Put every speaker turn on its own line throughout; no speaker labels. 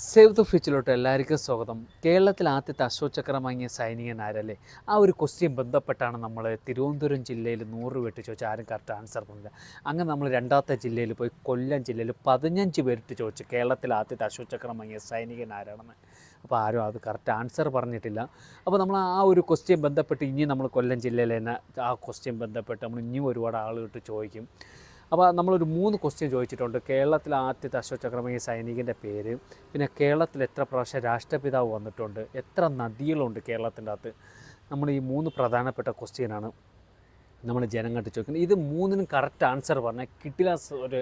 Save the ഫ്യൂച്ചറിലോട്ട് എല്ലാവർക്കും സ്വാഗതം. കേരളത്തിൽ ആദ്യത്തെ അശോചക്രം വാങ്ങിയ സൈനികൻ ആരല്ലേ? ആ ഒരു ക്വസ്റ്റ്യൻ ബന്ധപ്പെട്ടാണ് നമ്മൾ തിരുവനന്തപുരം ജില്ലയിൽ 100 പേരിട്ട് ചോദിച്ചു, ആരും കറക്റ്റ് ആൻസർ പറഞ്ഞില്ല. അങ്ങനെ നമ്മൾ രണ്ടാമത്തെ ജില്ലയിൽ പോയി കൊല്ലം ജില്ലയിൽ 15 പേരിട്ട് ചോദിച്ചു കേരളത്തിൽ ആദ്യത്തെ അശോചക്രം വാങ്ങിയ സൈനികൻ ആരാണെന്ന്. അപ്പോൾ ആരും അത് കറക്റ്റ് ആൻസർ പറഞ്ഞിട്ടില്ല. അപ്പോൾ നമ്മൾ ആ ഒരു ക്വസ്റ്റ്യൻ ബന്ധപ്പെട്ട് ഇനി നമ്മൾ കൊല്ലം ജില്ലയിൽ തന്നെ ആ ക്വസ്റ്റ്യൻ ബന്ധപ്പെട്ട് നമ്മൾ ഇനിയും ഒരുപാട് ആളുകളിട്ട് ചോദിക്കും. അപ്പോൾ നമ്മളൊരു 3 ക്വസ്റ്റ്യൻ ചോദിച്ചിട്ടുണ്ട്. കേരളത്തിൽ ആദ്യത്തെ അശോചക്രം വാങ്ങിയ സൈനികൻ്റെ പേര്, പിന്നെ കേരളത്തിൽ എത്ര പ്രാവശ്യം രാഷ്ട്രപിതാവ് വന്നിട്ടുണ്ട്, എത്ര നദികളുണ്ട് കേരളത്തിൻ്റെ അകത്ത്. നമ്മൾ ഈ 3 പ്രധാനപ്പെട്ട ക്വസ്റ്റ്യനാണ് നമ്മൾ ജനങ്ങൾക്ക് ചോദിക്കുന്നത്. ഇത് 3നും കറക്റ്റ് ആൻസർ പറഞ്ഞാൽ കിട്ടില്ല ഒരു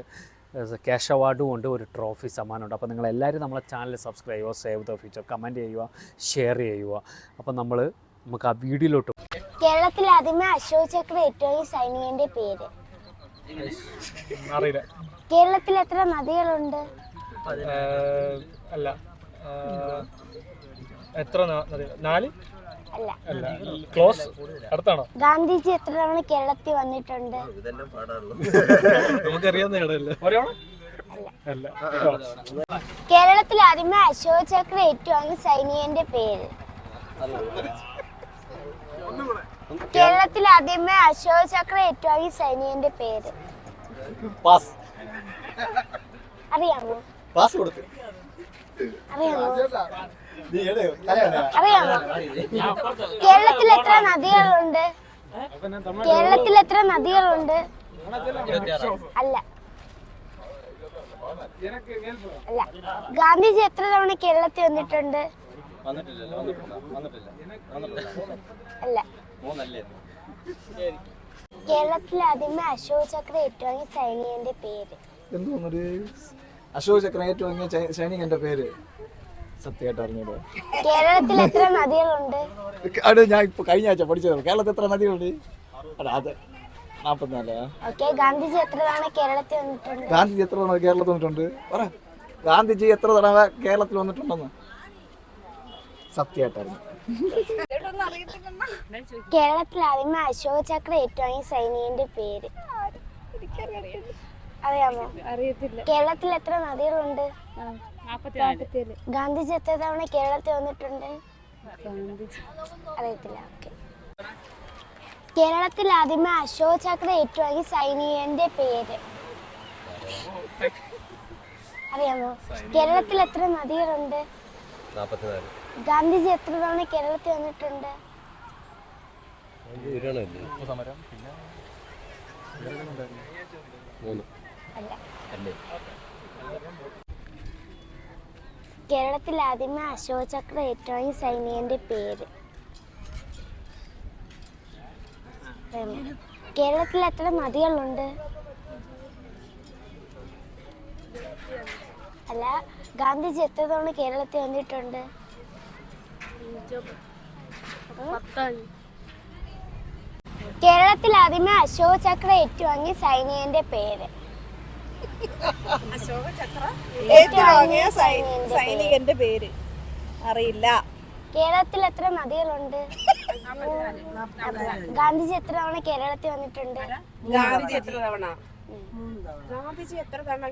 ക്യാഷ് അവാർഡും ഉണ്ട്, ഒരു ട്രോഫി സമ്മാനമുണ്ട്. അപ്പോൾ നിങ്ങളെല്ലാവരും നമ്മളെ ചാനൽ സബ്സ്ക്രൈബ് ചെയ്യുക, സേവ് ദ ഫ്യൂച്ചർ കമൻറ്റ് ചെയ്യുക, ഷെയർ ചെയ്യുക. അപ്പോൾ നമുക്ക് ആ വീഡിയോയിലോട്ട്.
കേരളത്തിൽ ആദ്യമേ അശോചക്ര ഏറ്റവും സൈനികന്റെ പേര്
അറിയില്ല.
കേരളത്തിൽ എത്ര നദികളുണ്ട്?
അല്ല, എത്ര 4?
അല്ല.
അല്ല, ക്ലോസ് അടുത്താണോ?
ഗാന്ധിജി എത്ര തവണ കേരളത്തിൽ വന്നിട്ടുണ്ട്?
നമുക്കറിയാവുന്ന അല്ല.
കേരളത്തിൽ ആദ്യമേ അശോചക്ര ഏറ്റുവാങ്ങിയ സൈനികന്റെ പേര്. കേരളത്തിൽ ആദ്യമേ അശോചക്ര ഏറ്റുവാങ്ങിയ സൈനികന്റെ പേര് അറിയാമോ? അറിയാമോ? കേരളത്തിൽ എത്ര നദികളുണ്ട്? കേരളത്തിൽ എത്ര നദികളുണ്ട്? അല്ല. അല്ല. ഗാന്ധിജി എത്ര തവണ കേരളത്തിൽ വന്നിട്ടുണ്ട്? അല്ല. കേരളത്തിൽ ആദ്യമേ അശോചക്ര ഏറ്റുവാങ്ങിയ സൈനികന്റെ പേര്.
അശോചക്രം ഏറ്റുവാങ്ങിയ സൈനികന്റെ പേര് സത്യമായിട്ട് അറിഞ്ഞത്.
കേരളത്തിൽ എത്ര നദികളുണ്ട്?
അത് ഞാൻ ഇപ്പൊ കഴിഞ്ഞ ആഴ്ച പഠിച്ചത്. കേരളത്തിൽ എത്ര നദികളുണ്ട്? അത് 44.
ഓക്കെ. ഗാന്ധിജി എത്ര തവണ കേരളത്തിൽ വന്നിട്ടുണ്ട്?
ഗാന്ധിജി എത്ര തവണ കേരളത്തിൽ വന്നിട്ടുണ്ട്? പറ. ഗാന്ധിജി എത്ര തവണ കേരളത്തിൽ വന്നിട്ടുണ്ടെന്ന് സത്യമായിട്ട് അറിഞ്ഞു.
കേരളത്തിൽ ആദ്യമേ അശോചക്ര ഏറ്റുവാങ്ങിയ സൈനികന്റെ പേര് അറിയാമോ? അറിയത്തില്ല. കേരളത്തിൽ എത്ര നദികളുണ്ട്? 47. ഗാന്ധിജി എത്ര തവണ കേരളത്തിൽ വന്നിട്ടുണ്ട്? അറിയത്തില്ല. ഓക്കെ. കേരളത്തിൽ ആദ്യമേ അശോചക്ര ഏറ്റുവാങ്ങിയ സൈനികന്റെ പേര് അറിയാമോ? കേരളത്തിൽ എത്ര നദികളുണ്ട്? 44. ഗാന്ധിജി എത്ര തവണ കേരളത്തിൽ വന്നിട്ടുണ്ട്? അല്ല. കേരളത്തിൽ ആദ്യമേ അശോചക്ര ഏറ്റുവാങ്ങിയ സൈനികന്റെ പേര്. കേരളത്തിൽ എത്ര നദികളുണ്ട്? അല്ല. ഗാന്ധിജി എത്ര തവണ കേരളത്തിൽ വന്നിട്ടുണ്ട്? കേരളത്തിൽ ആദ്യമേ അശോചക്ര ഏറ്റുവാങ്ങിയ സൈനികന്റെ പേര്.
ഏറ്റുവാങ്ങിയ സൈനികന്റെ പേര് അറിയില്ല.
കേരളത്തിൽ എത്ര നദികളുണ്ട്? ഗാന്ധിജി എത്ര തവണ കേരളത്തിൽ വന്നിട്ടുണ്ട്?
ഗാന്ധിജി എത്ര തവണ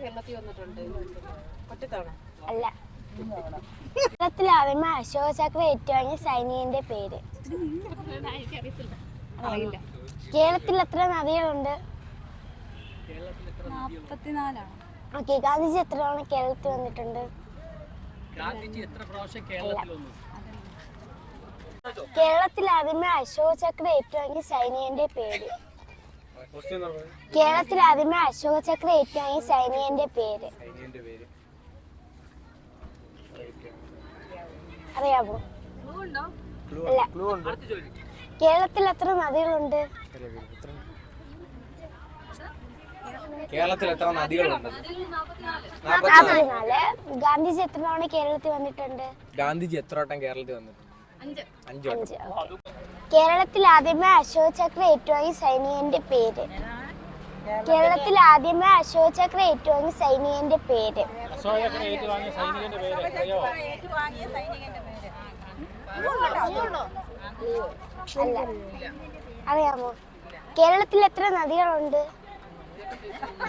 കേരളത്തിൽ വന്നിട്ടുണ്ട്? ഒറ്റ തവണ.
അല്ല. കേരളത്തിൽ ആദ്യമേ അശോചക്ര ഏറ്റുവാങ്ങിയ സൈനികന്റെ പേര്
അറിയില്ല.
കേരളത്തിൽ എത്ര നദികളുണ്ട്?
44.
ഓക്കെ. ഗാന്ധിജി എത്ര തവണ കേരളത്തിൽ വന്നിട്ടുണ്ട്? കേരളത്തിൽ ആദ്യമേ അശോചക്ര ഏറ്റുവാങ്ങിയ സൈനികന്റെ പേര്. കേരളത്തിൽ ആദ്യമേ അശോചക്ര ഏറ്റുവാങ്ങിയ സൈനികന്റെ പേര് അറിയാമോ? അല്ല. കേരളത്തിൽ എത്ര നദികളുണ്ട്?
കേരളത്തിൽ എത്ര നദികളുണ്ട്?
44. ഗാന്ധിജി എത്ര തവണ കേരളത്തിൽ വന്നിട്ടുണ്ട്?
ഗാന്ധിജി എത്ര വട്ടം കേരളത്തിൽ വന്നിട്ടുണ്ട്? 5.
കേരളത്തിൽ ആദ്യമേ അശോചക്ര ഏറ്റുവാങ്ങിയ സൈനികന്റെ പേര്. കേരളത്തിൽ ആദ്യമേ അശോചക്ര ഏറ്റുവാങ്ങിയ സൈനികന്റെ പേര് അല്ല. അറിയാമോ? കേരളത്തിൽ എത്ര നദികളുണ്ട്?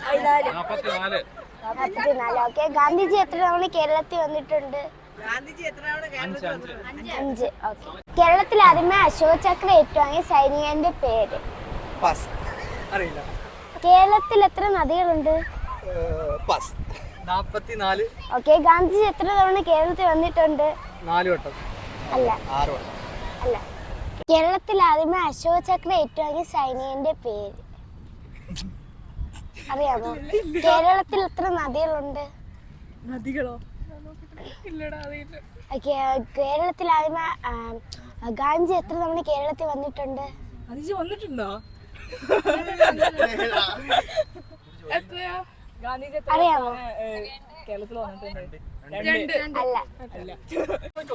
44.
44. ഓക്കെ. ഗാന്ധിജി എത്ര തവണ കേരളത്തിൽ വന്നിട്ടുണ്ട്?
ഗാന്ധിജി എത്ര തവണ കേരളത്തിൽ വന്നിട്ടുണ്ട്?
5. ഓക്കെ. കേരളത്തിൽ ആദ്യമായി അശോക ചക്ര ഏറ്റുവാങ്ങിയ സൈനികന്റെ പേര്?
പാസ് അറിയില്ല.
കേരളത്തിൽ എത്ര നദികളുണ്ട്?
Pass 44
okay. ഗാന്ധിജി എത്ര തവണ കേരളത്തിൽ വന്നിട്ടുണ്ട്?
4 വട്ടം
അല്ല.
6 വട്ടം.
അല്ല. കേരളത്തിൽ ആദ്യമായി അശോക ചക്ര ഏറ്റുവാങ്ങിയ സൈനികന്റെ പേര് അറിയാമോ? കേരളത്തിൽ എത്ര നദികളുണ്ട്?
നദികളോ? ഇല്ലടാ അറിയില്ല.
ഓക്കെ. കേരളത്തിൽ ആദ്യമായി ഗാന്ധിജി എത്ര തവണ കേരളത്തിൽ വന്നിട്ടുണ്ട്?
ഗാന്ധിജി വന്നിട്ടുണ്ടോ? എത്രയാ? ഗാന്ധിജി
അറിയാമോ?
കേരളത്തിൽ വന്നിട്ടുണ്ട്.
അല്ല.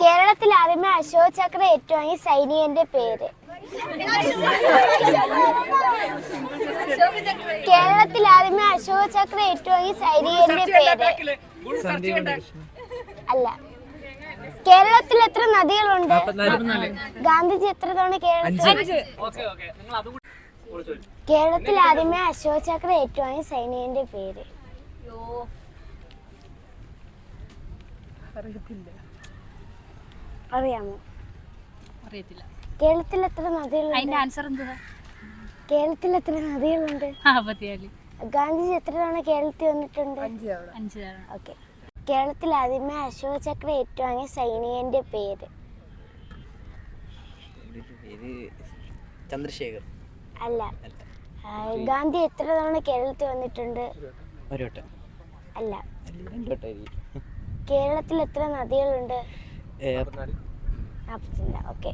കേരളത്തിൽ ആദ്യമായി അശോക ചക്ര ഏറ്റുവാങ്ങിയ സൈനികന്റെ പേര്? കേരളത്തിൽ ആദ്യമായി അശോക ചക്ര ഏറ്റുവാങ്ങിയ സൈനികന്റെ പേര്? അല്ല. കേരളത്തിൽ എത്ര നദികളുണ്ട്? ഗാന്ധിജി എത്ര തവണ കേരളത്തിൽ? കേരളത്തിൽ ആദ്യമായി അശോക ചക്ര ഏറ്റുവാങ്ങിയ സൈനികന്റെ പേര്? അറിയാമോ?
അറിയത്തില്ല.
കേരളത്തിൽ എത്ര നദികളുണ്ട്?
അതിന്റെ ആൻസർ എന്താ?
കേരളത്തിൽ എത്ര നദികളുണ്ട്?
44.
ഗാന്ധിജി എത്ര തവണ കേരളത്തിൽ വന്നിട്ടുണ്ട്?
5 തവണ.
ഓക്കെ. കേരളത്തിൽ ആദ്യമായി അശോക ചക്ര ഏറ്റുവാങ്ങിയ സൈനികന്റെ പേര്?
ചന്ദ്രശേഖർ.
അല്ല. ഗാന്ധി എത്ര തവണ കേരളത്തിൽ വന്നിട്ടുണ്ട്?
1 വട്ടം.
അല്ല.
2 വട്ടമായിരിക്കും.
കേരളത്തിൽ എത്ര നദികളുണ്ട്?
44.
44. ഓക്കെ.